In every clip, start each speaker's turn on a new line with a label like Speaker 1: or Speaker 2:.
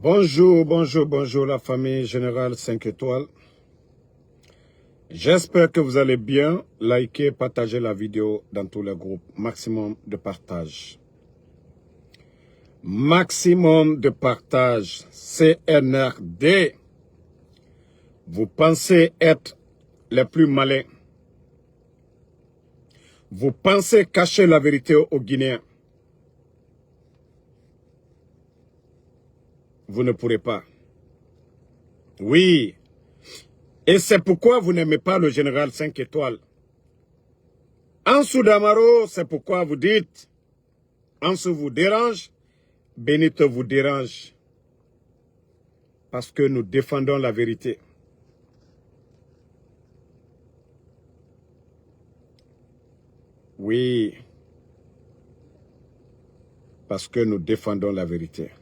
Speaker 1: Bonjour, bonjour, bonjour la famille Générale 5 étoiles. J'espère que vous allez bien. Likez, partagez la vidéo dans tous les groupes. Maximum de partage. Maximum de partage. CNRD. Vous pensez être les plus malins. Vous pensez cacher la vérité aux Guinéens. Vous ne pourrez pas. Oui. Et c'est pourquoi vous n'aimez pas le général 5 étoiles. Ansou Damaro, c'est pourquoi vous dites, Ansou vous dérange, Benito vous dérange. Parce que nous défendons la vérité. Oui. Parce que nous défendons la vérité.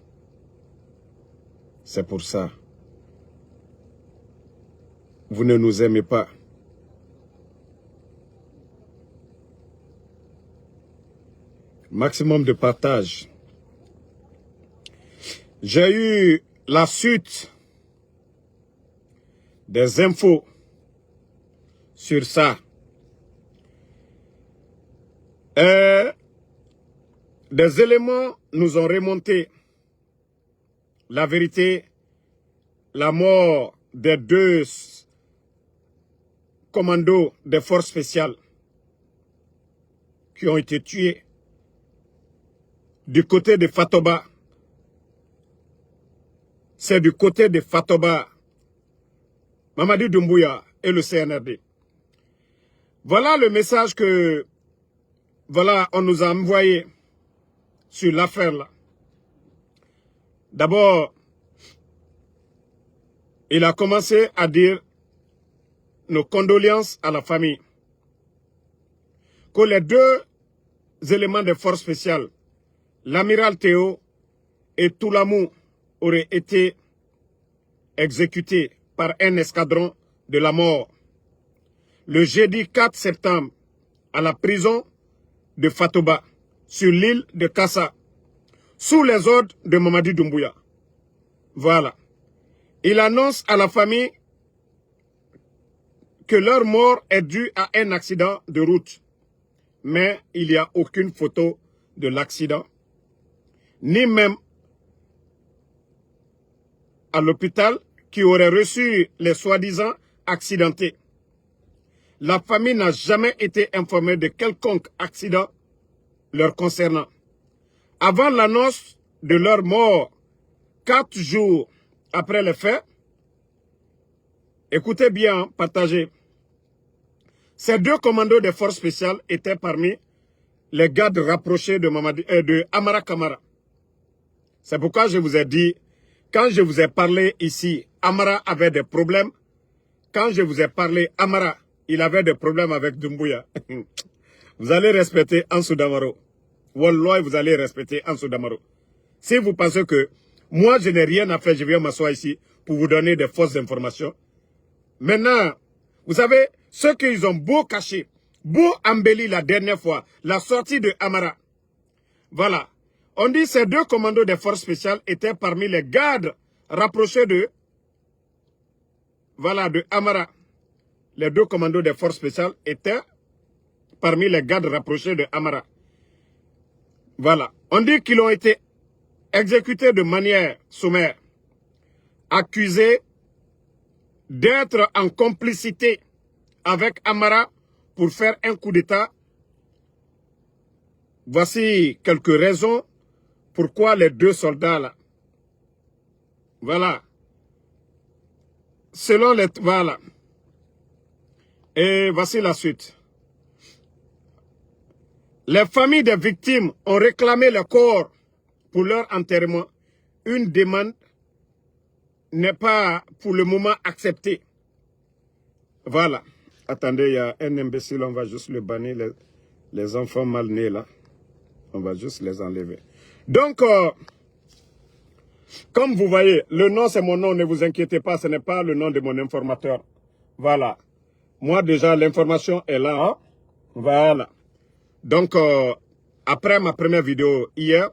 Speaker 1: C'est pour ça. Vous ne nous aimez pas. Maximum de partage. J'ai eu la suite des infos sur ça. Des éléments nous ont remonté la vérité, la mort des deux commandos des forces spéciales qui ont été tués du côté de Fatoba. C'est du côté de Fatoba, Mamadi Doumbouya et le CNRD. Voilà le message que on nous a envoyé sur l'affaire là. D'abord, il a commencé à dire nos condoléances à la famille. Que les deux éléments des forces spéciales, l'amiral Théo et Toulamou, auraient été exécutés par un escadron de la mort le jeudi 4 septembre à la prison de Fatoba, sur l'île de Kassa, sous les ordres de Mamadi Doumbouya. Voilà. Il annonce à la famille que leur mort est due à un accident de route. Mais il n'y a aucune photo de l'accident, ni même à l'hôpital qui aurait reçu les soi-disant accidentés. La famille n'a jamais été informée de quelconque accident leur concernant. Avant l'annonce de leur mort, 4 jours après les faits, écoutez bien, partagez. Ces deux commandos des forces spéciales étaient parmi les gardes rapprochés de Amara Kamara. C'est pourquoi je vous ai dit, quand je vous ai parlé ici, Amara avait des problèmes. Quand je vous ai parlé, Amara, il avait des problèmes avec Doumbouya. Vous allez respecter Ansou Damaro. Wallah, vous allez respecter Ansou Damaro. Si vous pensez que moi, je n'ai rien à faire, je viens m'asseoir ici pour vous donner des fausses informations. Maintenant, vous savez, ceux qu'ils ont beau cacher, beau embellir la dernière fois, la sortie de Amara. Voilà. On dit que ces deux commandos des forces spéciales étaient parmi les gardes rapprochés de Amara. Les deux commandos des forces spéciales étaient parmi les gardes rapprochés de Amara. Voilà. On dit qu'ils ont été exécutés de manière sommaire, accusés d'être en complicité avec Amara pour faire un coup d'État. Voici quelques raisons pourquoi les deux soldats là. Voilà. Selon les... Voilà. Et voici la suite. Les familles des victimes ont réclamé le corps pour leur enterrement. Une demande n'est pas pour le moment acceptée. Voilà. Attendez, il y a un imbécile, on va juste le bannir, les enfants mal nés là. On va juste les enlever. Donc, comme vous voyez, le nom c'est mon nom, ne vous inquiétez pas, ce n'est pas le nom de mon informateur. Voilà. Moi déjà, l'information est là. Hein? Voilà. Donc, après ma première vidéo hier,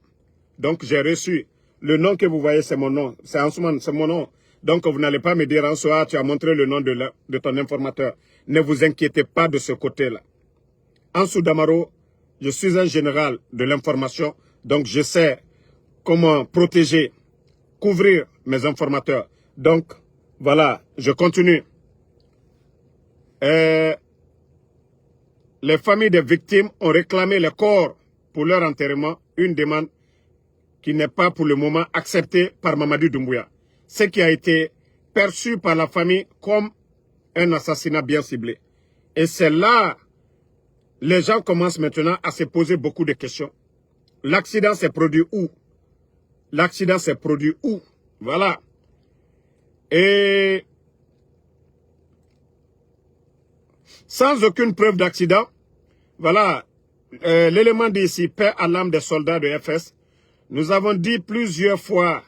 Speaker 1: donc j'ai reçu Le nom que vous voyez, c'est mon nom. C'est Ansoumane, c'est mon nom. Donc, vous n'allez pas me dire, Ansoua, tu as montré le nom de ton informateur. Ne vous inquiétez pas de ce côté-là. Ansou Damaro, je suis un général de l'information. Donc, je sais comment protéger, couvrir mes informateurs. Donc, voilà, je continue. Les familles des victimes ont réclamé les corps pour leur enterrement, une demande qui n'est pas pour le moment acceptée par Mamadi Doumbouya. Ce qui a été perçu par la famille comme un assassinat bien ciblé. Et c'est là, les gens commencent maintenant à se poser beaucoup de questions. L'accident s'est produit où? L'accident s'est produit où? Voilà. Et sans aucune preuve d'accident, voilà, l'élément dit ici, paix à l'âme des soldats de FS. Nous avons dit plusieurs fois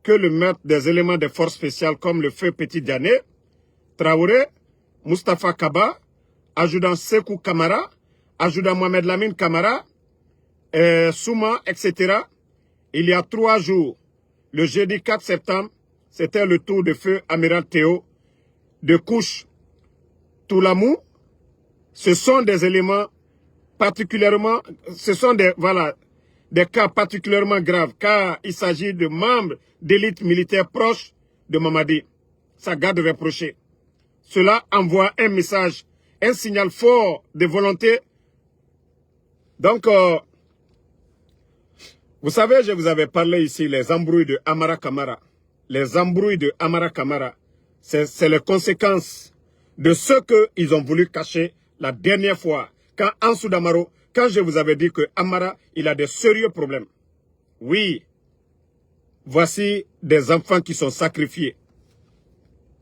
Speaker 1: que le meurtre des éléments des forces spéciales comme le feu Petit Diané, Traoré, Mustafa Kaba, adjudant Sekou Kamara, adjudant Mohamed Lamine Kamara, Souma, etc. Il y a 3 jours, le jeudi 4 septembre, c'était le tour de feu Amiral Théo de Kouch Toulamou. Ce sont des éléments particulièrement, ce sont des, voilà, des cas particulièrement graves, car il s'agit de membres d'élite militaire proche de Mamadi. Sa garde reprochée. Cela envoie un message, un signal fort de volonté. Donc, vous savez, je vous avais parlé ici, les embrouilles de Amara Kamara. Les embrouilles de Amara Kamara, c'est les conséquences de ce qu'ils ont voulu cacher la dernière fois. Quand Ansou Damaro, quand je vous avais dit que Amara, il a des sérieux problèmes. Oui, voici des enfants qui sont sacrifiés.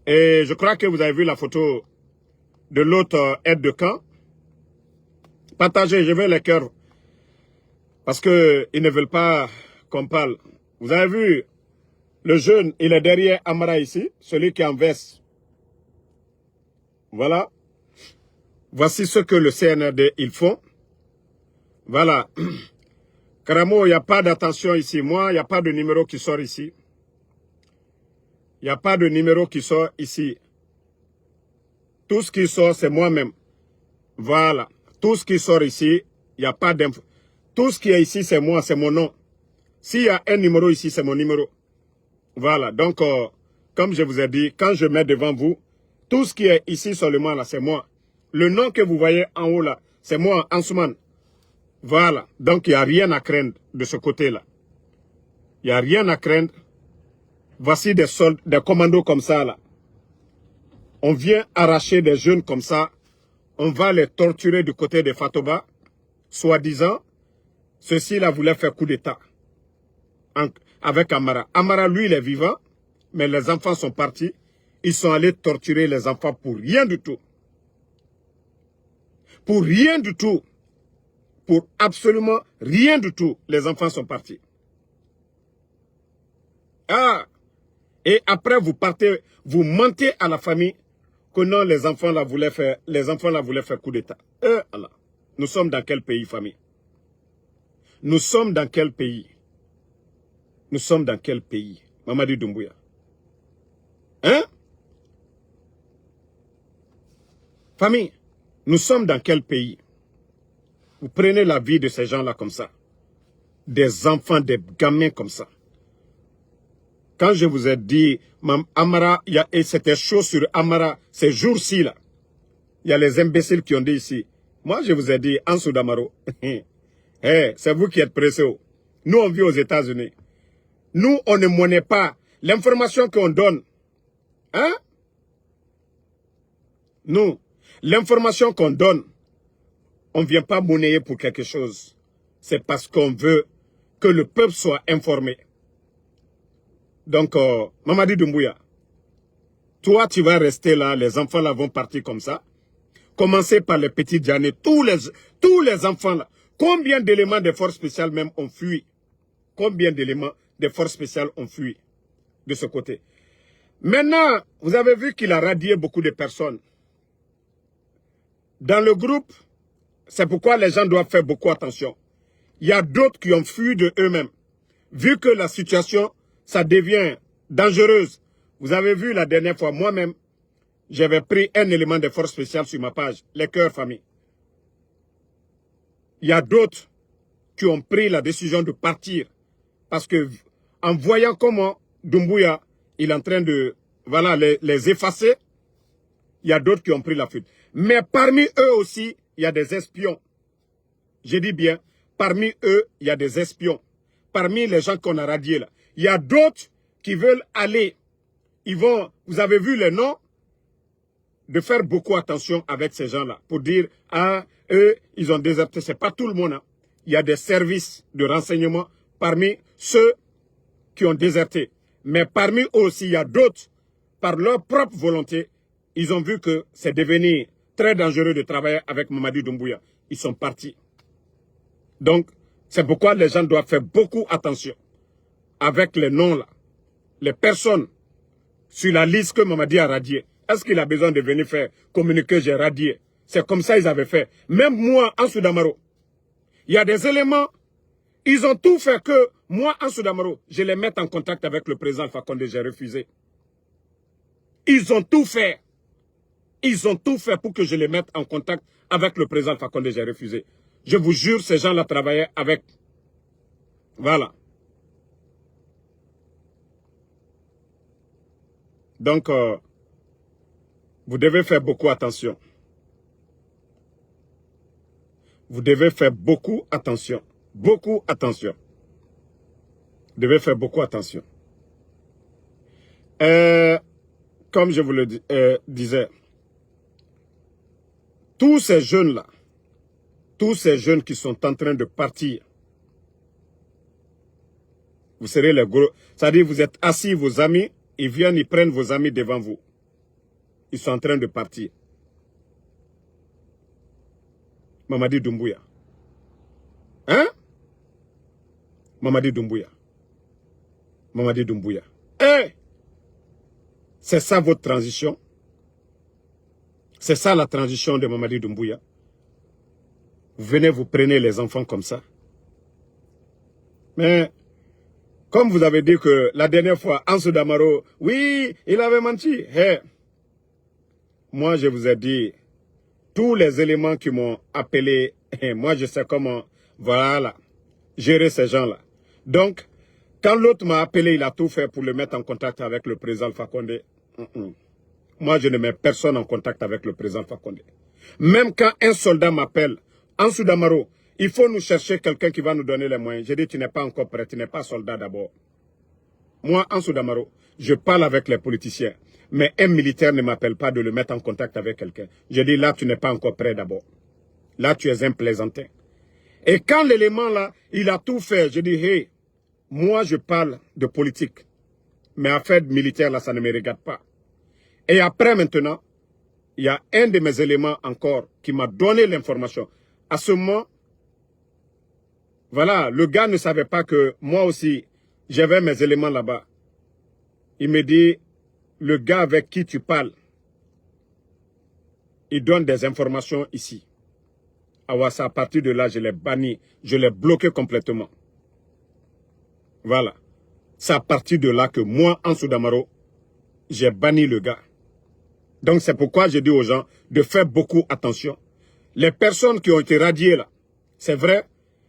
Speaker 1: Et je crois que vous avez vu la photo de l'autre aide de camp. Partagez, je veux les cœurs. Parce qu'ils ne veulent pas qu'on parle. Vous avez vu, le jeune, il est derrière Amara ici, celui qui est en veste. Voilà. Voici ce que le CNRD, ils font. Voilà. Karamo, il n'y a pas d'attention ici. Moi, il n'y a pas de numéro qui sort ici. Il n'y a pas de numéro qui sort ici. Tout ce qui sort, c'est moi-même. Voilà. Tout ce qui sort ici, il n'y a pas d'info. Tout ce qui est ici, c'est moi, c'est mon nom. S'il y a un numéro ici, c'est mon numéro. Voilà. Donc, comme je vous ai dit, quand je mets devant vous, tout ce qui est ici seulement, là, c'est moi. Le nom que vous voyez en haut, là, c'est moi, Ansoumane. Voilà. Donc, il n'y a rien à craindre de ce côté-là. Il n'y a rien à craindre. Voici des soldats, des commandos comme ça, là. On vient arracher des jeunes comme ça. On va les torturer du côté de Fatoba. Soi-disant, ceux-ci, là, voulaient faire coup d'État. Avec Amara. Amara, lui, il est vivant. Mais les enfants sont partis. Ils sont allés torturer les enfants pour rien du tout. Pour rien du tout. Pour absolument rien du tout. Les enfants sont partis. Ah! Et après, vous partez, vous mentez à la famille que non, les enfants là voulaient faire coup d'État. Allah. Nous sommes dans quel pays, famille? Nous sommes dans quel pays? Nous sommes dans quel pays? Mamadi Doumbouya. Hein? Famille, nous sommes dans quel pays? Vous prenez la vie de ces gens-là comme ça. Des enfants, des gamins comme ça. Quand je vous ai dit, Amara, et c'était chaud sur Amara, ces jours-ci, là, il y a les imbéciles qui ont dit ici. Moi, je vous ai dit, Ansou Damaro, c'est vous qui êtes pressés. Nous, on vit aux États-Unis. Nous, on ne monnaie pas l'information qu'on donne. Hein? Nous, l'information qu'on donne, on ne vient pas monnayer pour quelque chose. C'est parce qu'on veut que le peuple soit informé. Donc, Mamadi Doumbouya, toi, tu vas rester là, les enfants là vont partir comme ça. Commencez par les petits Diané, tous les enfants là. Combien d'éléments des forces spéciales même ont fui? Combien d'éléments des forces spéciales ont fui de ce côté? Maintenant, vous avez vu qu'il a radié beaucoup de personnes. Dans le groupe, c'est pourquoi les gens doivent faire beaucoup attention. Il y a d'autres qui ont fui de eux-mêmes. vu que la situation, ça devient dangereuse. Vous avez vu la dernière fois, moi-même, j'avais pris un élément de force spéciale sur ma page, les cœurs famille. Il y a d'autres qui ont pris la décision de partir parce que en voyant comment Doumbouya, il est en train de voilà, les effacer, il y a d'autres qui ont pris la fuite. Mais parmi eux aussi, il y a des espions. Je dis bien, parmi eux, il y a des espions. Parmi les gens qu'on a radiés là. Il y a d'autres qui veulent aller. Ils vont, vous avez vu les noms, de faire beaucoup attention avec ces gens-là. Pour dire, ah, eux, ils ont déserté. Ce n'est pas tout le monde. Hein. Il y a des services de renseignement parmi ceux qui ont déserté. Mais parmi eux aussi, il y a d'autres, par leur propre volonté, ils ont vu que c'est devenu très dangereux de travailler avec Mamadi Doumbouya. Ils sont partis. Donc, c'est pourquoi les gens doivent faire beaucoup attention avec les noms là. Les personnes sur la liste que Mamadi a radiée. Est-ce qu'il a besoin de venir faire communiquer, j'ai radié? C'est comme ça qu'ils avaient fait. Même moi, en Soudamaro, il y a des éléments, ils ont tout fait que moi, en Soudamaro, je les mette en contact avec le président Alpha Condé, j'ai refusé. Ils ont tout fait. Ils ont tout fait pour que je les mette en contact avec le président Alpha Condé, j'ai refusé. Je vous jure, ces gens-là travaillaient avec. Voilà. Donc, vous devez faire beaucoup attention. Vous devez faire beaucoup attention. Beaucoup attention. Vous devez faire beaucoup attention. Comme je vous le disais, tous ces jeunes-là, tous ces jeunes qui sont en train de partir, vous serez les gros. C'est-à-dire, vous êtes assis, vos amis, ils viennent, ils prennent vos amis devant vous. Ils sont en train de partir. Mamadi Doumbouya. Hein? Mamadi Doumbouya. Mamadi Doumbouya. Eh! C'est ça votre transition? C'est ça la transition de Mamadi Doumbouya? Vous venez, vous prenez les enfants comme ça. Mais, comme vous avez dit que la dernière fois, Ansou Damaro, oui, il avait menti. Hey, moi, je vous ai dit, tous les éléments qui m'ont appelé, moi, je sais comment, voilà, gérer ces gens-là. Donc, quand l'autre m'a appelé, il a tout fait pour le mettre en contact avec le président Alpha Condé. Moi, je ne mets personne en contact avec le président Alpha Condé. Même quand un soldat m'appelle, Ansou Damaro, il faut nous chercher quelqu'un qui va nous donner les moyens. Je dis, tu n'es pas encore prêt, tu n'es pas soldat d'abord. Moi, Ansou Damaro, je parle avec les politiciens. Mais un militaire ne m'appelle pas de le mettre en contact avec quelqu'un. Je dis, là, tu n'es pas encore prêt d'abord. Là, tu es un plaisantin. Et quand l'élément là, il a tout fait, je dis, hey, moi, je parle de politique. Mais affaire militaire, là, ça ne me regarde pas. Et après, maintenant, il y a un de mes éléments encore qui m'a donné l'information. À ce moment, voilà, le gars ne savait pas que moi aussi, j'avais mes éléments là-bas. Il me dit, le gars avec qui tu parles, il donne des informations ici. Alors, à partir de là, je l'ai banni, je l'ai bloqué complètement. Voilà. C'est à partir de là que moi, Ansou Damaro, j'ai banni le gars. Donc, c'est pourquoi je dis aux gens de faire beaucoup attention. Les personnes qui ont été radiées là, c'est vrai,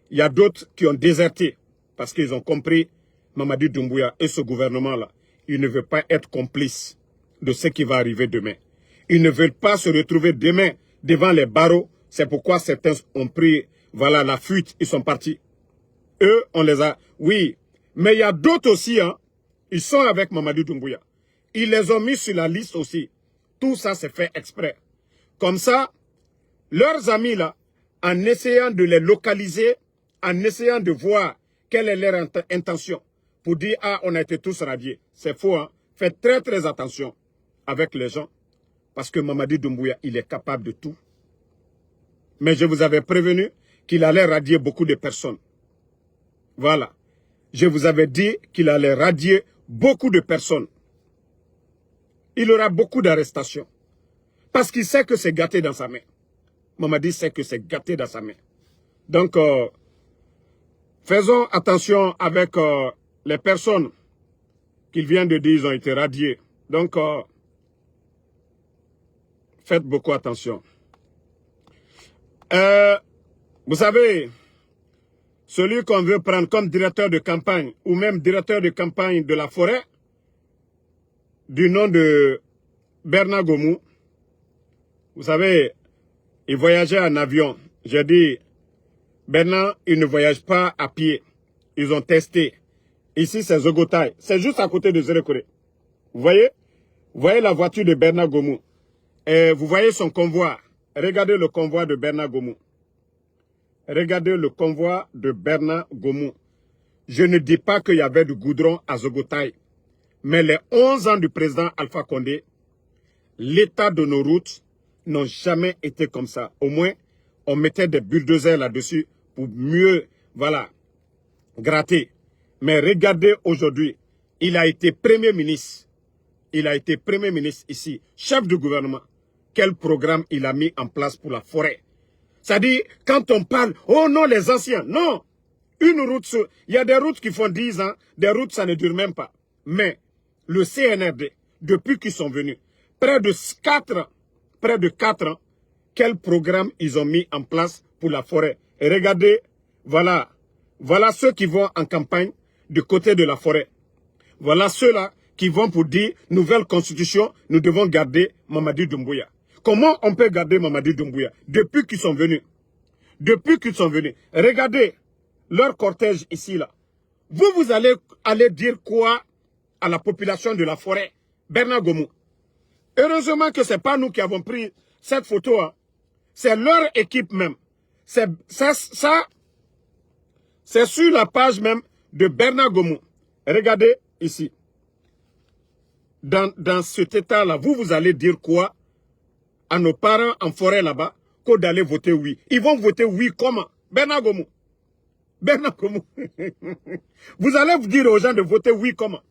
Speaker 1: il y a d'autres qui ont déserté parce qu'ils ont compris Mamadi Doumbouya et ce gouvernement-là. Ils ne veulent pas être complices de ce qui va arriver demain. Ils ne veulent pas se retrouver demain devant les barreaux. C'est pourquoi certains ont pris, voilà, la fuite. Ils sont partis. Eux, on les a... Oui, mais il y a d'autres aussi, hein. Ils sont avec Mamadi Doumbouya. Ils les ont mis sur la liste aussi. Tout ça, c'est fait exprès. Comme ça, leurs amis, là, en essayant de les localiser, en essayant de voir quelle est leur intention, pour dire, ah, on a été tous radiés. C'est faux, hein. Faites très, très attention avec les gens. Parce que Mamadi Doumbouya, il est capable de tout. Mais je vous avais prévenu qu'il allait radier beaucoup de personnes. Voilà. Je vous avais dit qu'il allait radier beaucoup de personnes. Il aura beaucoup d'arrestations. Parce qu'il sait que c'est gâté dans sa main. Mamadi sait que c'est gâté dans sa main. Donc, Faisons attention avec les personnes qu'il vient de dire, ils ont été radiés. Donc, faites beaucoup attention. Vous savez, celui qu'on veut prendre comme directeur de campagne, ou même directeur de campagne de la forêt, du nom de Bernard Gomou, vous savez, il voyageait en avion. J'ai dit, Bernard, il ne voyage pas à pied. Ils ont testé. Ici, c'est Zogotaï. C'est juste à côté de Zérekore. Vous voyez? Vous voyez la voiture de Bernard Gomou. Et vous voyez son convoi. Regardez le convoi de Bernard Gomou. Regardez le convoi de Bernard Gomou. Je ne dis pas qu'il y avait du goudron à Zogotaï. Mais les 11 ans du président Alpha Condé, l'état de nos routes n'ont jamais été comme ça. Au moins, on mettait des bulldozers là-dessus pour mieux, voilà, gratter. Mais regardez aujourd'hui, il a été Premier ministre. Il a été Premier ministre ici, chef du gouvernement. Quel programme il a mis en place pour la forêt? C'est-à-dire, quand on parle, oh non, les anciens, non. Une route, il y a des routes qui font 10 ans, des routes, ça ne dure même pas. Mais le CNRD, depuis qu'ils sont venus, près de 4 ans, quel programme ils ont mis en place pour la forêt? Et regardez, voilà ceux qui vont en campagne du côté de la forêt. Voilà ceux-là qui vont pour dire, nouvelle constitution, nous devons garder Mamadi Doumbouya. Comment on peut garder Mamadi Doumbouya depuis qu'ils sont venus? Depuis qu'ils sont venus. Regardez leur cortège ici, là. Vous allez dire quoi à la population de la forêt? Bernard Gomou. Heureusement que ce n'est pas nous qui avons pris cette photo. Hein. C'est leur équipe même. C'est sur la page même de Bernard Gomou. Regardez ici. Dans cet état-là, vous allez dire quoi à nos parents en forêt là-bas que d'aller voter oui? Ils vont voter oui comment? Bernard Gomou. Bernard Gomou. Vous allez vous dire aux gens de voter oui comment?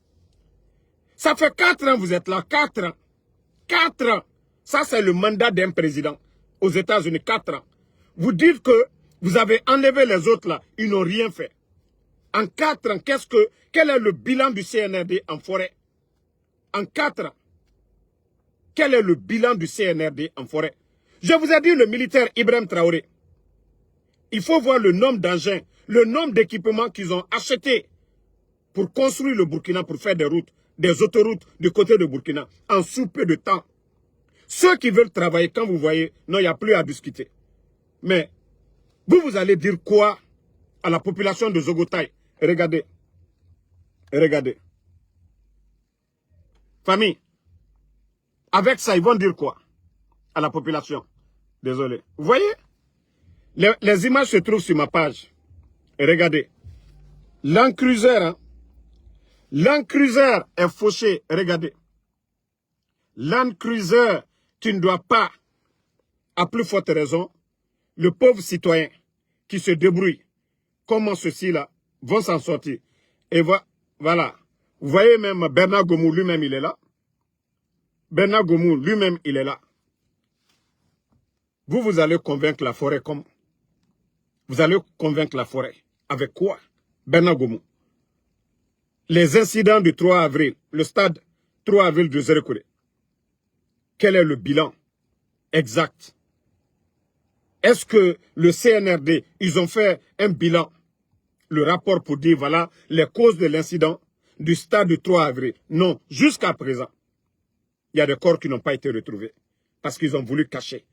Speaker 1: Ça fait 4 ans vous êtes là. 4 ans. 4 ans. Ça, c'est le mandat d'un président aux États-Unis. 4 ans. Vous dites que vous avez enlevé les autres là. Ils n'ont rien fait. En 4 ans, quel est le bilan du CNRD en forêt? En 4 ans. Quel est le bilan du CNRD en forêt? Je vous ai dit le militaire Ibrahim Traoré. Il faut voir le nombre d'engins, le nombre d'équipements qu'ils ont achetés pour construire le Burkina, pour faire des routes, des autoroutes du côté de Burkina, en sous peu de temps. Ceux qui veulent travailler, quand vous voyez, non, il n'y a plus à discuter. Mais, vous allez dire quoi à la population de Zogotaï? Regardez. Regardez. Famille, avec ça, ils vont dire quoi à la population? Désolé. Vous voyez? Les images se trouvent sur ma page. Et regardez. Land Cruiser, hein? Land Cruiser est fauché. Regardez. Land Cruiser, tu ne dois pas, à plus forte raison, le pauvre citoyen qui se débrouille, comment ceux-ci-là vont s'en sortir. Et voilà. Vous voyez même Bernard Gomou lui-même, il est là. Bernard Gomou lui-même, il est là. Vous allez convaincre la forêt comme? Vous allez convaincre la forêt. Avec quoi? Bernard Gomou. Les incidents du 3 avril, le stade 3 avril de Zérekore. Quel est le bilan exact? Est-ce que le CNRD, ils ont fait un bilan, le rapport pour dire, voilà, les causes de l'incident du stade du 3 avril? Non, jusqu'à présent, il y a des corps qui n'ont pas été retrouvés parce qu'ils ont voulu cacher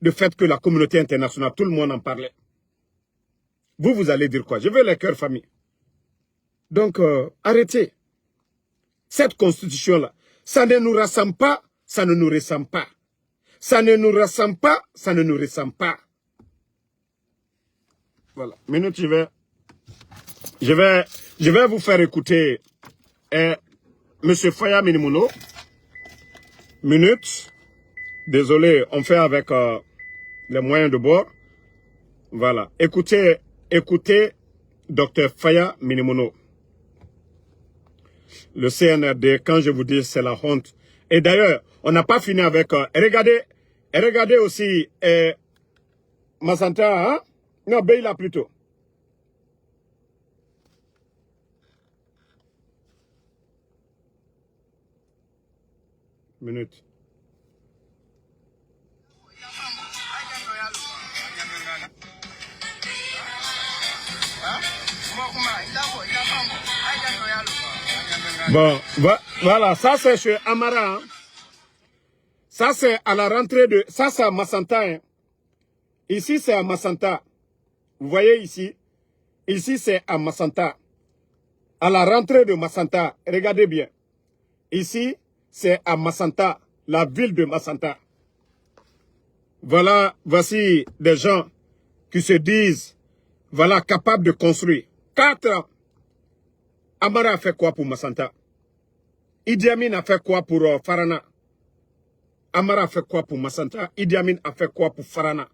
Speaker 1: le fait que la communauté internationale, tout le monde en parlait. Vous allez dire quoi? Je veux les cœurs famille. Donc, arrêtez. Cette constitution-là, ça ne nous rassemble pas, ça ne nous ressemble pas. Ça ne nous rassemble pas, ça ne nous ressemble pas. Voilà. Minute, je vais vous faire écouter Monsieur Faya Minimono. Minute. Désolé, on fait avec les moyens de bord. Voilà. Écoutez, Dr Faya Minimono. Le CNRD, quand je vous dis, c'est la honte. Et d'ailleurs, on n'a pas fini avec... regardez aussi Massanta, hein? Non, Beila plutôt. Minute. Bon, voilà, ça c'est chez Amara. Hein. Ça c'est à la rentrée de... Ça c'est à Massanta. Hein. Ici c'est à Massanta. Vous voyez ici? Ici c'est à Massanta. À la rentrée de Massanta. Regardez bien. Ici c'est à Massanta. La ville de Massanta. Voilà, voici des gens qui se disent, voilà, capables de construire. 4 ans. Amara a fait quoi pour Massanta? Idi Amin a fait quoi pour Farana? Amara a fait quoi pour Massanta? Idi Amin a fait quoi pour Farana?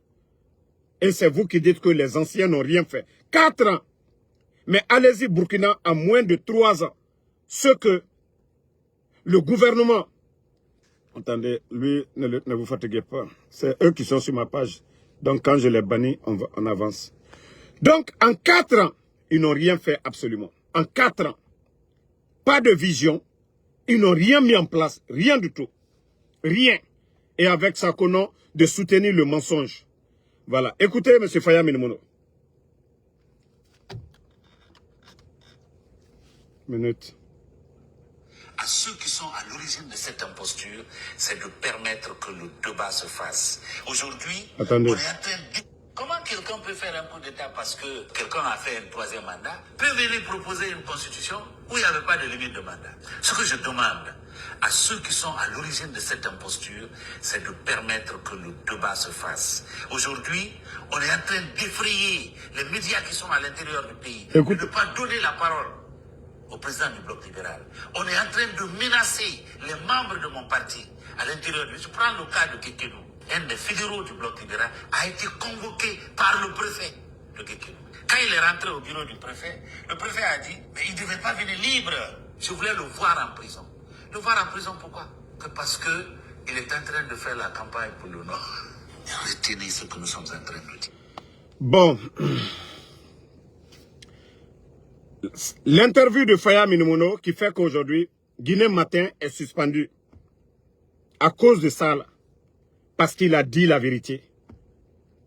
Speaker 1: Et c'est vous qui dites que les anciens n'ont rien fait. 4 ans. Mais allez-y, Burkina, en moins de 3 ans. Ce que le gouvernement... Attendez, lui, ne vous fatiguez pas. C'est eux qui sont sur ma page. Donc quand je les bannis, on avance. Donc en 4 ans, ils n'ont rien fait absolument. En 4 ans. Pas de vision. Ils n'ont rien mis en place. Rien du tout. Rien. Et avec ça qu'on a de soutenir le mensonge. Voilà. Écoutez, M. Faya Minimono. Minute.
Speaker 2: À ceux qui sont à l'origine de cette imposture, c'est de permettre que le débat se fasse. Aujourd'hui, on est en train de... Comment quelqu'un peut faire un coup d'État parce que quelqu'un a fait un 3e mandat, peut venir proposer une constitution où il n'y avait pas de limite de mandat? Ce que je demande à ceux qui sont à l'origine de cette imposture, c'est de permettre que le débat se fasse. Aujourd'hui, on est en train d'effrayer les médias qui sont à l'intérieur du pays, de ne pas donner la parole au président du bloc libéral. On est en train de menacer les membres de mon parti à l'intérieur. Je prends le cas de Kekenou. Un des fédéraux du bloc libéral a été convoqué par le préfet de Kekenou. Quand il est rentré au bureau du préfet, le préfet a dit, mais il ne devait pas venir libre. Je voulais le voir en prison. Le voir en prison, pourquoi? Que parce qu'il est en train de faire la campagne pour le Nord. Retenez ce que nous sommes en train de dire.
Speaker 1: Bon. L'interview de Faya Minimono qui fait qu'aujourd'hui, Guinée Matin est suspendu à cause de ça, là, parce qu'il a dit la vérité.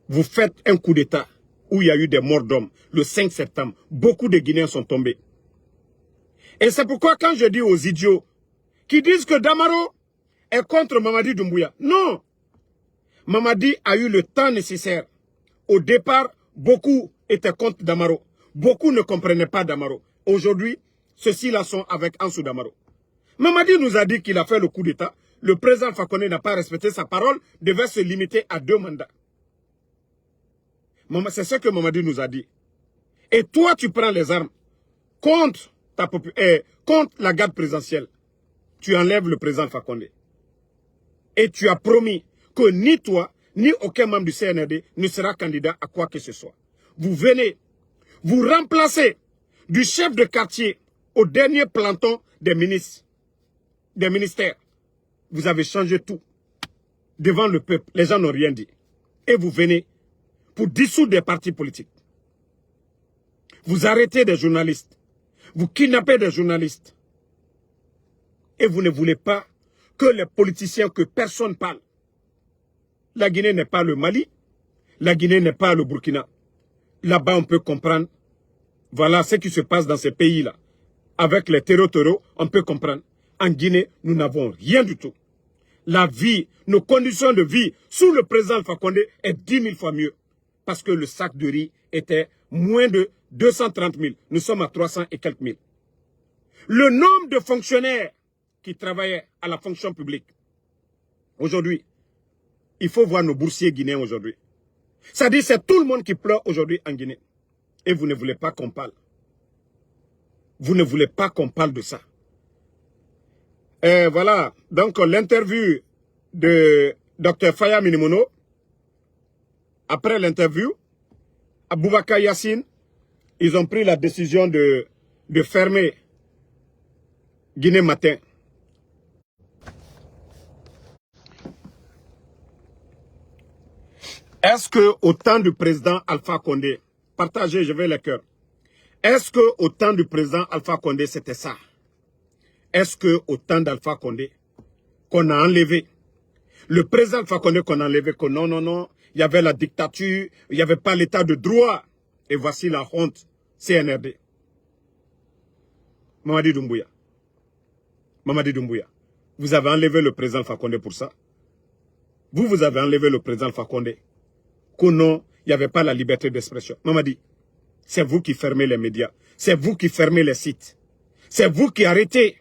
Speaker 1: Vous faites un coup d'État où il y a eu des morts d'hommes le 5 septembre. Beaucoup de Guinéens sont tombés. Et c'est pourquoi quand je dis aux idiots qui disent que Damaro est contre Mamadi Doumbouya, non. Mamadi a eu le temps nécessaire. Au départ, beaucoup étaient contre Damaro. Beaucoup ne comprenaient pas Damaro. Aujourd'hui, ceux-ci-là sont avec Ansou Damaro. Mamadi nous a dit qu'il a fait le coup d'État. Le président Fakonde n'a pas respecté sa parole, devait se limiter à 2 mandats. C'est ce que Mamadi nous a dit. Et toi, tu prends les armes contre la garde présidentielle. Tu enlèves le président Fakonde. Et tu as promis que ni toi, ni aucun membre du CNRD ne sera candidat à quoi que ce soit. Vous venez, vous remplacez du chef de quartier au dernier planton des ministres, des ministères. Vous avez changé tout devant le peuple. Les gens n'ont rien dit. Et vous venez pour dissoudre des partis politiques. Vous arrêtez des journalistes. Vous kidnappez des journalistes. Et vous ne voulez pas que les politiciens, que personne parle. La Guinée n'est pas le Mali. La Guinée n'est pas le Burkina. Là-bas, on peut comprendre. Voilà ce qui se passe dans ces pays-là. Avec les terreaux, on peut comprendre. En Guinée, nous n'avons rien du tout. La vie, nos conditions de vie sous le président Fakonde est 10 000 fois mieux. Parce que le sac de riz était moins de 230 000. Nous sommes à 300 et quelques mille. Le nombre de fonctionnaires qui travaillaient à la fonction publique. Aujourd'hui, il faut voir nos boursiers guinéens aujourd'hui. C'est-à-dire c'est tout le monde qui pleure aujourd'hui en Guinée. Et vous ne voulez pas qu'on parle. Vous ne voulez pas qu'on parle de ça. Et voilà, donc l'interview de Dr Faya Minimono. Après l'interview, Aboubakar Yassine, ils ont pris la décision de fermer Guinée Matin. Est-ce que au temps du président Alpha Condé, partagez, je vais le cœur. Est-ce que au temps du président Alpha Condé, c'était ça? Est-ce que au temps d'Alpha Condé, qu'on a enlevé. Le président Alpha Condé qu'on a enlevé, que non, non, non, il y avait la dictature, il n'y avait pas l'état de droit. Et voici la honte, CNRD. Mamadi Doumbouya. Mamadi Doumbouya. Vous avez enlevé le président Alpha Condé pour ça. Vous avez enlevé le président Alpha Condé. Que non, il n'y avait pas la liberté d'expression. Mamadi, c'est vous qui fermez les médias. C'est vous qui fermez les sites. C'est vous qui arrêtez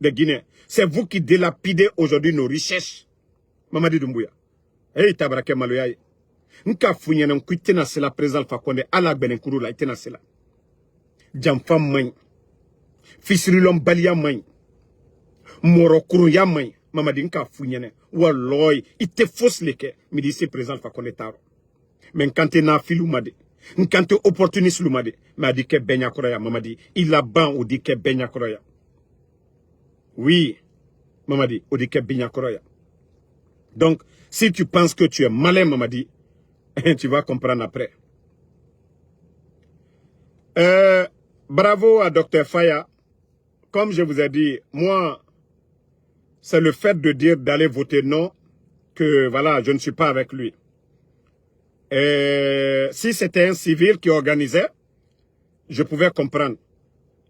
Speaker 1: les Guinéens. C'est vous qui dilapidez aujourd'hui nos richesses. Mamadi Doumbouya. Hey, tabarake maloyaye. Nka funyana nkuitena sela président Alpha Condé ala benenkuru la itena sela. Jamfam main. Fisrilom balia main. Morokuru ya main. Mamadi nka funyana. Walloy. Ite fausse leke. Midi se président Alpha Condé taro. Mais quand na filou made. Quand opportuniste lumade. Mais dit que benya kroya. Mamadi. Il a ban ou dit que benya kroya. Oui. Mamadi. Ou dit que benya kroya. Donc, si tu penses que tu es malin, Mamadi, tu vas comprendre après. Bravo à Dr Faya. Comme je vous ai dit, moi, c'est le fait de dire d'aller voter non que, voilà, je ne suis pas avec lui. Si c'était un civil qui organisait, je pouvais comprendre.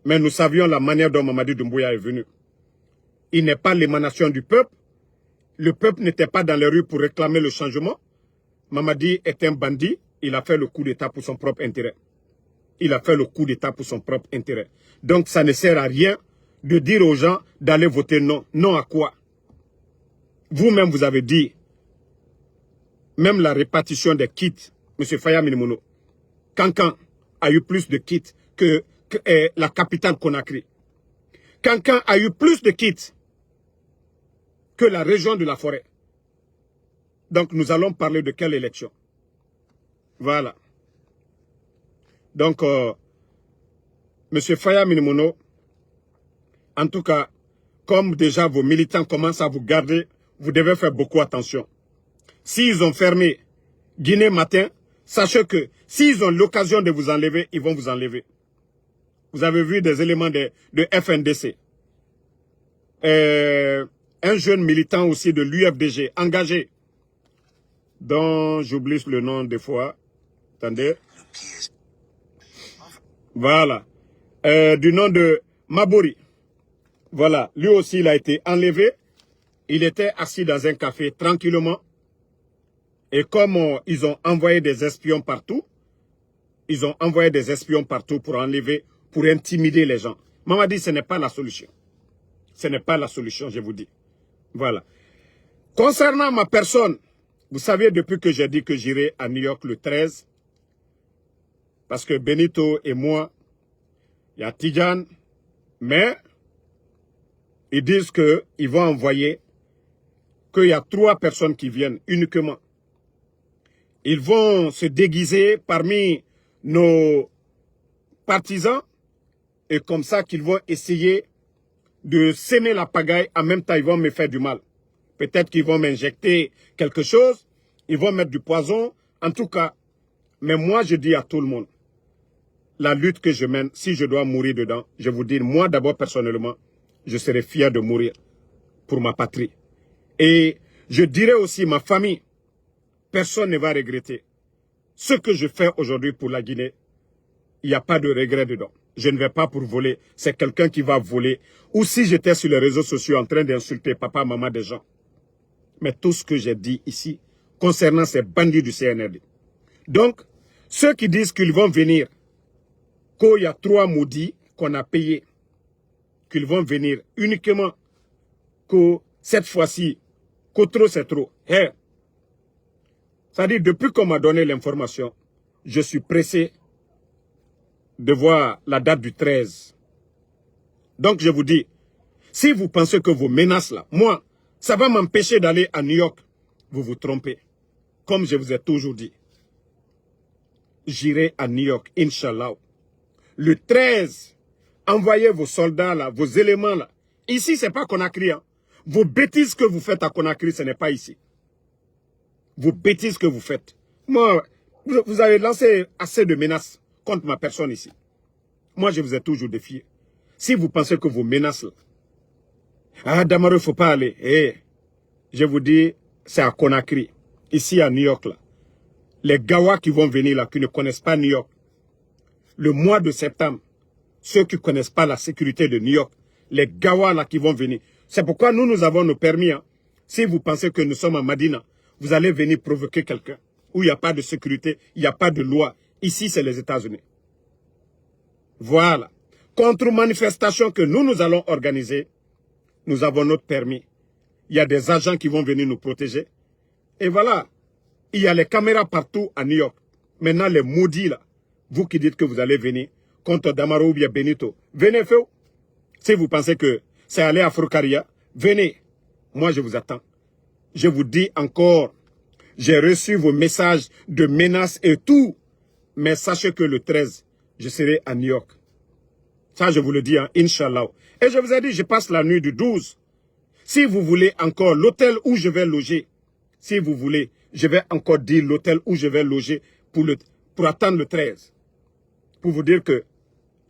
Speaker 1: Mais nous savions la manière dont Mamadi Doumbouya est venu. Il n'est pas l'émanation du peuple. Le peuple n'était pas dans les rues pour réclamer le changement. Mamadi est un bandit. Il a fait le coup d'État pour son propre intérêt. Il a fait le coup d'État pour son propre intérêt. Donc ça ne sert à rien de dire aux gens d'aller voter non. Non à quoi? Vous-même, vous avez dit, même la répartition des kits, M. Faya Minimono, Kankan a eu plus de kits que la capitale Conakry. Kankan a eu plus de kits que la région de la Forêt. Donc, nous allons parler de quelle élection? Voilà. Donc, M. Faya Minimono, en tout cas, comme déjà vos militants commencent à vous garder, vous devez faire beaucoup attention. S'ils ont fermé Guinée matin, sachez que s'ils ont l'occasion de vous enlever, ils vont vous enlever. Vous avez vu des éléments de FNDC. Un jeune militant aussi de l'UFDG, engagé, dont j'oublie le nom des fois. Attendez. Voilà. Du nom de Mabori. Voilà. Lui aussi, il a été enlevé. Il était assis dans un café tranquillement. Et comme ils ont envoyé des espions partout, ils ont envoyé des espions partout pour enlever, pour intimider les gens. Mamadi, ce n'est pas la solution. Ce n'est pas la solution, je vous dis. Voilà. Concernant ma personne, vous savez, depuis que j'ai dit que j'irai à New York le 13, parce que Benito et moi, il y a Tidjane, mais ils disent qu'ils vont envoyer, qu'il y a 3 personnes qui viennent uniquement. Ils vont se déguiser parmi nos partisans et comme ça qu'ils vont essayer de s'aimer la pagaille, en même temps ils vont me faire du mal. Peut-être qu'ils vont m'injecter quelque chose, ils vont mettre du poison, en tout cas. Mais moi je dis à tout le monde, la lutte que je mène, si je dois mourir dedans, je vous dis, moi d'abord personnellement, je serai fier de mourir pour ma patrie. Et je dirais aussi ma famille, personne ne va regretter. Ce que je fais aujourd'hui pour la Guinée, il n'y a pas de regret dedans. Je ne vais pas pour voler. C'est quelqu'un qui va voler. Ou si j'étais sur les réseaux sociaux en train d'insulter papa, maman des gens. Mais tout ce que j'ai dit ici, concernant ces bandits du CNRD. Donc, ceux qui disent qu'ils vont venir, qu'il y a 3 maudits qu'on a payés, qu'ils vont venir uniquement, que cette fois-ci, que trop c'est trop. Hey. C'est-à-dire, depuis qu'on m'a donné l'information, je suis pressé de voir la date du 13. Donc, je vous dis, si vous pensez que vos menaces là, moi, ça va m'empêcher d'aller à New York, vous vous trompez. Comme je vous ai toujours dit, j'irai à New York, Inch'Allah. Le 13, envoyez vos soldats là, vos éléments là. Ici, c'est pas Conakry. Hein. Vos bêtises que vous faites à Conakry, ce n'est pas ici. Vos bêtises que vous faites. Moi, vous avez lancé assez de menaces contre ma personne ici. Moi, je vous ai toujours défié. Si vous pensez que vos menaces là, ah, Damaro, il ne faut pas aller. Eh, je vous dis, c'est à Conakry, ici à New York, là. Les Gawa qui vont venir là, qui ne connaissent pas New York, le mois de septembre, ceux qui ne connaissent pas la sécurité de New York, les Gawa là qui vont venir. C'est pourquoi nous avons nos permis. Hein. Si vous pensez que nous sommes à Madina, vous allez venir provoquer quelqu'un où il n'y a pas de sécurité, il n'y a pas de loi. Ici, c'est les États-Unis. Voilà. Contre-manifestation que nous allons organiser, nous avons notre permis. Il y a des agents qui vont venir nous protéger. Et voilà. Il y a les caméras partout à New York. Maintenant, les maudits là, vous qui dites que vous allez venir contre Damaro ou bien Benito, venez faire. Si vous pensez que c'est aller à Froukaria, venez. Moi, je vous attends. Je vous dis encore, j'ai reçu vos messages de menaces et tout. Mais sachez que le 13, je serai à New York. Ça, je vous le dis, hein, Inch'Allah. Et je vous ai dit, je passe la nuit du 12. Si vous voulez encore l'hôtel où je vais loger, si vous voulez, je vais encore dire l'hôtel où je vais loger pour attendre le 13. Pour vous dire que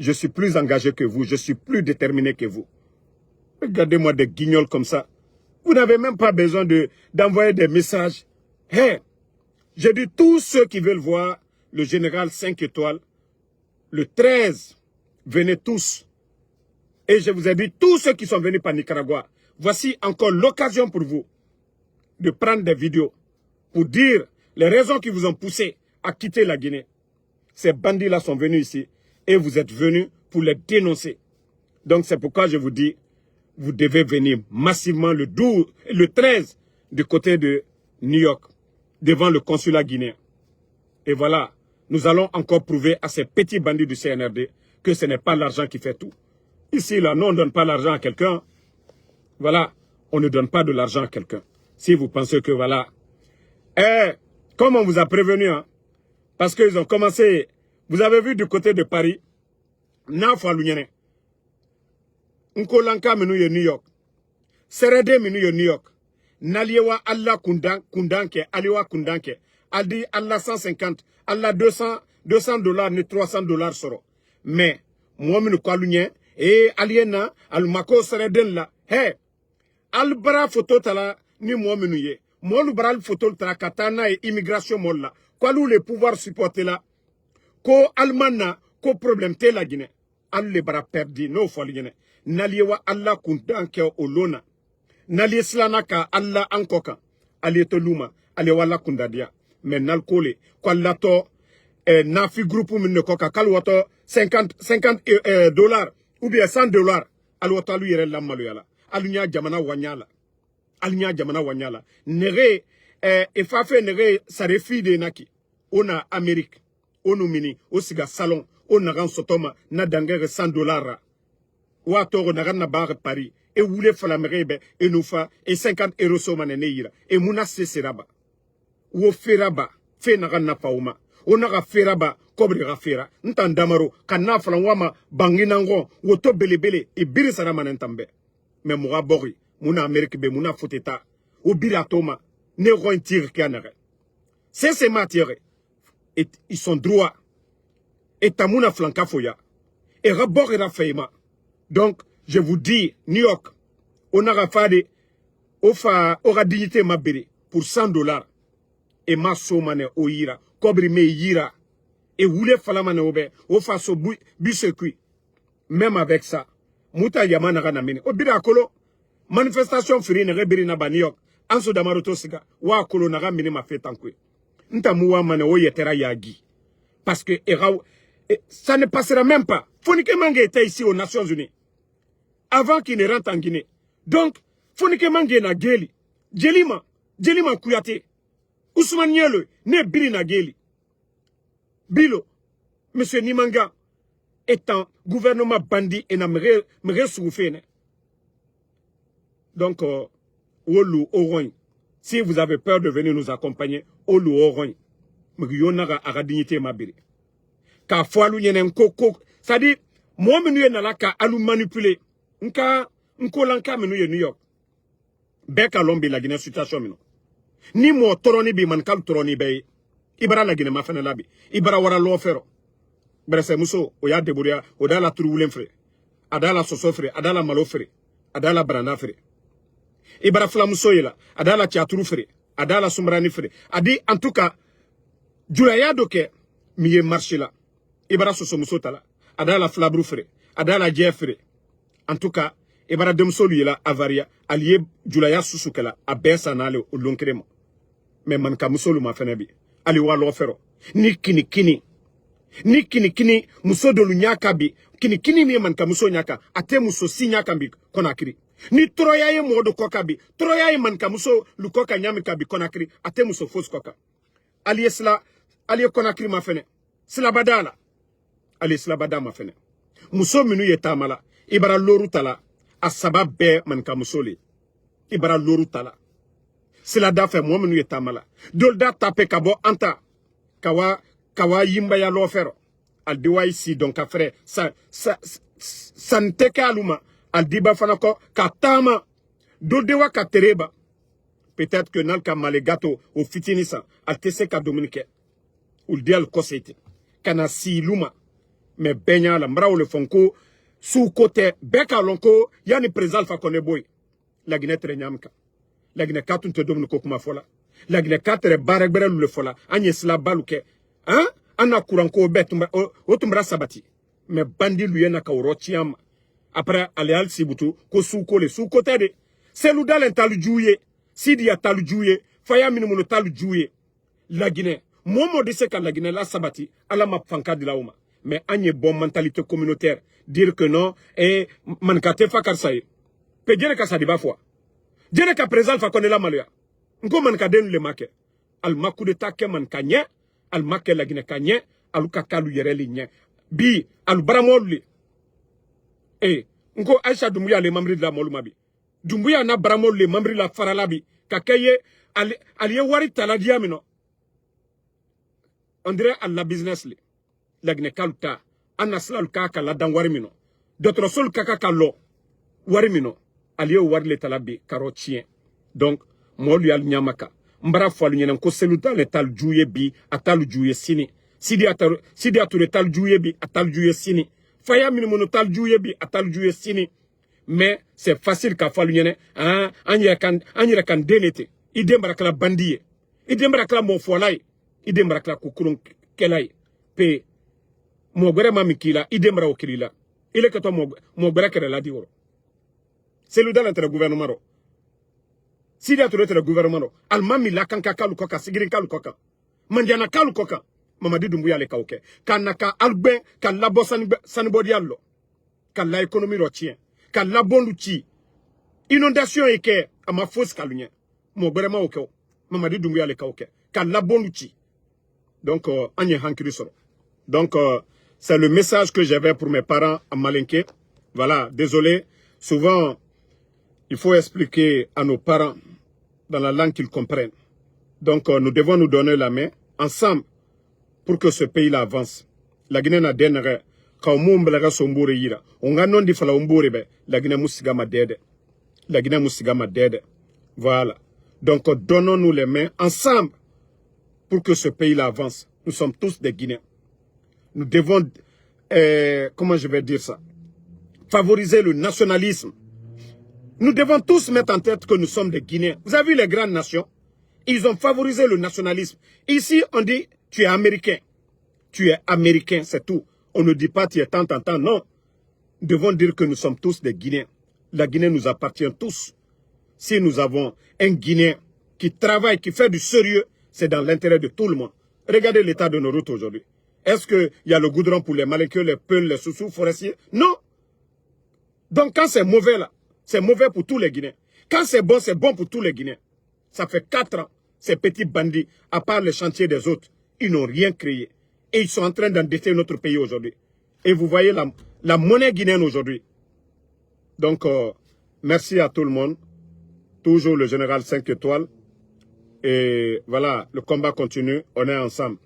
Speaker 1: je suis plus engagé que vous, je suis plus déterminé que vous. Regardez-moi des guignols comme ça. Vous n'avez même pas besoin d'envoyer des messages. Hey, j'ai dit tous ceux qui veulent voir le général 5 étoiles, le 13, venez tous. Et je vous ai dit, tous ceux qui sont venus par Nicaragua, voici encore l'occasion pour vous de prendre des vidéos pour dire les raisons qui vous ont poussé à quitter la Guinée. Ces bandits-là sont venus ici et vous êtes venus pour les dénoncer. Donc c'est pourquoi je vous dis, vous devez venir massivement le 13 du côté de New York, devant le consulat guinéen. Et voilà, nous allons encore prouver à ces petits bandits du CNRD que ce n'est pas l'argent qui fait tout. Ici, là, nous, on ne donne pas l'argent à quelqu'un. Voilà, on ne donne pas de l'argent à quelqu'un. Si vous pensez que voilà. Comme on vous a prévenu, hein, parce qu'ils ont commencé, vous avez vu du côté de Paris, Nafalunyene, Nkolanka menu New York, Serede menu New York, Naliewa Allah Kundanke, Aliwa Kundanke, Aldi Allah 150, Allah 200 $, ni 300 $ soro. Mais, moi, menu Kalunyen, et Aliena, Almako Sereden la, Albara photo tala, ni moi menu ye. Moi, le bral photo tala katana et immigration molla. Quoi les pouvoirs supporter là? Ko Almana, ko problème te la Guinée. Al le bara perdi, no folgene. Naliewa Allah kundanke olona. Nalie slanaka Allah ankoka. Alieto luma, aliwala kundadia. Mais nalkole, kwa lato, nafi groupe minne koka, kalwato 50 $, ou bien 100 $. Alwato alu yere lamaluyala. Alunya jamana wanyala. Alunya jamana wanyala. Nere, efafe nere sarefi de naki. Ona Amérique. Onu mini, osiga salon. Ona gan sotoma, na dangere 100 $. Ouatoro na gan na barre Paris. Et voulez falamerebe, et nous fa, et 50 € somane neira. Et mouna se seraba. Ou feraba, fe na gan na fauma. Onaga feraba, kobre rafera. Ntandamaro, kana falangwama, banginangon, woto belebele, et birisara manentambe. Mais moura bori, mouna Amérique be, mouna foteta. Ou biratoma, ne rointir kianere. C'est matières. Et ils sont droits. Et tamouna flanka foya. Et rabor et rafeima. Donc, je vous dis, New York, on aura fait aura dignité ma béré pour 100 $. Et ma somane o ira, kobri me ira. Et voulez falamane obe, o faso biscuit. Même avec ça, muta yamana ganamene. O bira kolo, manifestation free ne rebiri na ba New York. Anso damaroto siga, wa kolo na gamine ma fait tankwe. Nta muwa mane o yetera yagi. Parce que ça ne passera même pas. Fonike Mange était ici aux Nations Unies. Avant qu'il ne rentre en Guinée. Donc, Fonike Mange na Geli. Djelima Kouyaté. Ousmane Nielo, ne Bili na Geli. Bilo, M. Nimanga, étant gouvernement bandit et n'a me souffert. Donc, Olu Oroy, si vous avez peur de venir nous accompagner, Olu Oroy, Mugyonaga a dignité ma biri. Ka foalu yenen koko, ça dit, moi menu na ka alu manipuler. Nkolanka menu New York. Beka lombi la Guinée situation mino. Ni mo toroni bi man kal toroni be. Ibara la Guinée ma fene labi. Ibara wara lo fero. Brese muso oya deburia odala turulen fré. Adala soso fré, adala malo fré, adala branda fré. Ibara flamuso yela. Adala tiaturu fere. Adala sumbrani fere. Adi, en tout cas, Julaya doke, miye marché là. Ibara sosomuso tala. Adala flabru fere. Adala jeffre. En tout cas, Ibara demso yela avaria. Allié Julaya susukela. Abesa nale ou lonkremo. Mais manka musolu ma fenebi. Ali walo fero. Ni kini. Ni kini muso dolu nyaka bi. Kini mi manka muso nyaka. Ate muso si nyaka bi konakiri. Ni troya ye modo koka bi. Troya ye manka muso lukoka nyamika bi konakiri. Ate muso fos koka. Ali esla. Ali konakiri ma fene. Sila badala. Ali sila badala ma fene. Muso minu ye tamala. Ibara loru tala. Asaba be manka muso li. Ibara loru tala. Sila da fe mo minu ye tamala. Dolda tape kabo anta. Kawa yimba ya lofero. Al diwa ici donc a frère sa nteka aluma al diba fanako katama do dewa katereba. Peut-être que nal ka malegato au fitinisa al tese ka dominique ou dial kosete kana si luma me benya la mbra le fonko sous côté beka lonko yani présal fa kone boy la Guinée trenyamka la Guinée katun te dominique kuma fola la Guinée katre baregbere le fola anyesla baluke hein. Ana kuranko betumba otumbra sabati me bandi luyena ka orochiam après ale sibutu ko suko le suko tede selu dalen talu juye sidi ya talu juye faya minimum talu juye la Guinée momo de se ka la Guinée la sabati ala ma fanka de la uma mais anye bon mentalité communautaire dire que non et mankate fa karsaye pe jere ka sadiba fois jere ka présent fa konela maluya ngo mankaden le make al maku de takke man kanye al makke la Guinée kanye aluka kalu yereli nye bi al baramolu nko Aisha Doumbouya le mamri de la molumabi Doumbouya na baramolu le mamri la faralabi kakeye aliye wari taladia mino on dirait à la business li la Guinée kaluta anasla luka ka la dan wari mino d'autres sol kaka kalo wari mino aliye wari le talabi karotien donc molu yal nyamaka mbara falu nyenen ko seluta le tal juye bi atalu juye sini sidi atule tal juye bi atalu juye sini faya minimono tal juye bi atalu juye sini mais c'est facile ka falu nyenen anyira kan denete idembara kala bandiye idembara kala mo folay idembara kala kukurun kelay pe mo gore mamikila idembara okilila ile kato mo gore kere la diworo seluta le gouvernement ro si tu le gouvernement, almami la kanka kalu koka, sigirin kalu koka, mandiana kalu koka, Mamadi Doumbouya le kauke, kanaka alben, kan la bossa sanibodiallo, kan la économie rotien, kan la bon outil, inondation eke, à ma fausse kalunye, mon vraiment au cas, Mamadi Doumbouya le kauke, kan la bon outil. Donc, anye hankirisoro. Donc, c'est le message que j'avais pour mes parents à Malinké. Voilà, désolé, souvent, il faut expliquer à nos parents dans la langue qu'ils comprennent. Donc, nous devons nous donner la main ensemble pour que ce pays-là avance. La Guinée n'a dernière. Quand on a non dit la Guinée musigama dede. La Guinée musigama dede. Voilà. Donc, donnons-nous les mains ensemble pour que ce pays-là avance. Nous sommes tous des Guinéens. Nous devons, comment je vais dire ça, favoriser le nationalisme. Nous devons tous mettre en tête que nous sommes des Guinéens. Vous avez vu les grandes nations? Ils ont favorisé le nationalisme. Ici, on dit, tu es américain. Tu es américain, c'est tout. On ne dit pas, tu es tant, non. Nous devons dire que nous sommes tous des Guinéens. La Guinée nous appartient tous. Si nous avons un Guinéen qui travaille, qui fait du sérieux, c'est dans l'intérêt de tout le monde. Regardez l'état de nos routes aujourd'hui. Est-ce qu'il y a le goudron pour les malinqueux, les peuls, les sous-sous forestiers? Non. Donc quand c'est mauvais là, c'est mauvais pour tous les Guinéens. Quand c'est bon pour tous les Guinéens. Ça fait 4 ans, ces petits bandits, à part les chantiers des autres, ils n'ont rien créé. Et ils sont en train d'endetter notre pays aujourd'hui. Et vous voyez la monnaie guinéenne aujourd'hui. Donc, merci à tout le monde. Toujours le général 5 étoiles. Et voilà, le combat continue. On est ensemble.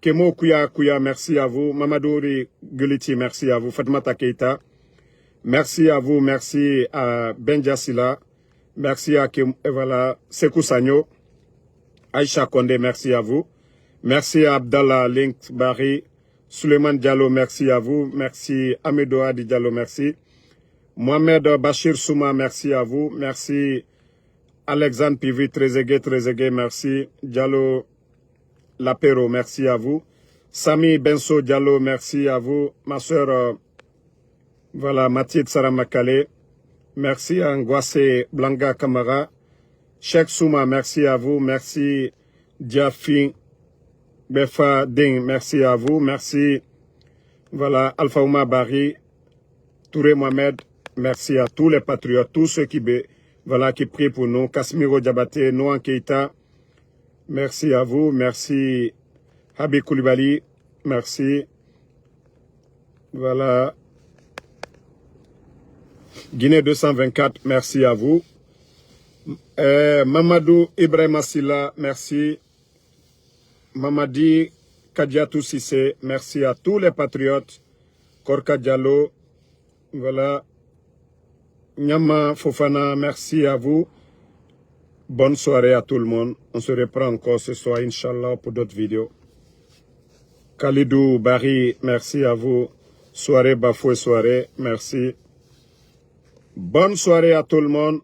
Speaker 1: Kemo Kouya, merci à vous. Mamadouri Guliti, merci à vous. Fatmata Keita. Merci à vous, merci à Benja Sila, merci à voilà, Sekou Sagno, Aïcha Kondé, merci à vous. Merci à Abdallah Link Bari, Suleiman Diallo, merci à vous. Merci Amedoa Di Diallo, merci. Mohamed Bachir Souma, merci à vous. Merci Alexandre Pivi, Trezeguet, merci. Diallo Lapero, merci à vous. Sami Benso Diallo, merci à vous. Ma soeur, voilà, Mathilde Saramakale, merci à Ngwase Blanga Kamara. Cheikh Souma, merci à vous. Merci Diafi Befa Ding, merci à vous. Merci, voilà, Alpha Ouma Bari, Touré Mohamed, merci à tous les patriotes, tous ceux qui prient pour nous. Kasmiro Diabaté, Noan Keita, merci à vous. Merci Habib Koulibaly, merci. Voilà. Guinée 224, merci à vous. Mamadou Ibrahim Silla, merci. Mamadi Kadiatou Sissé, merci à tous les patriotes. Korka Diallo, voilà. Nyama Fofana, merci à vous. Bonne soirée à tout le monde. On se reprend encore ce soir, Inch'Allah, pour d'autres vidéos. Khalidou Bari, merci à vous. Soirée Bafoué soirée, merci. Bonne soirée à tout le monde.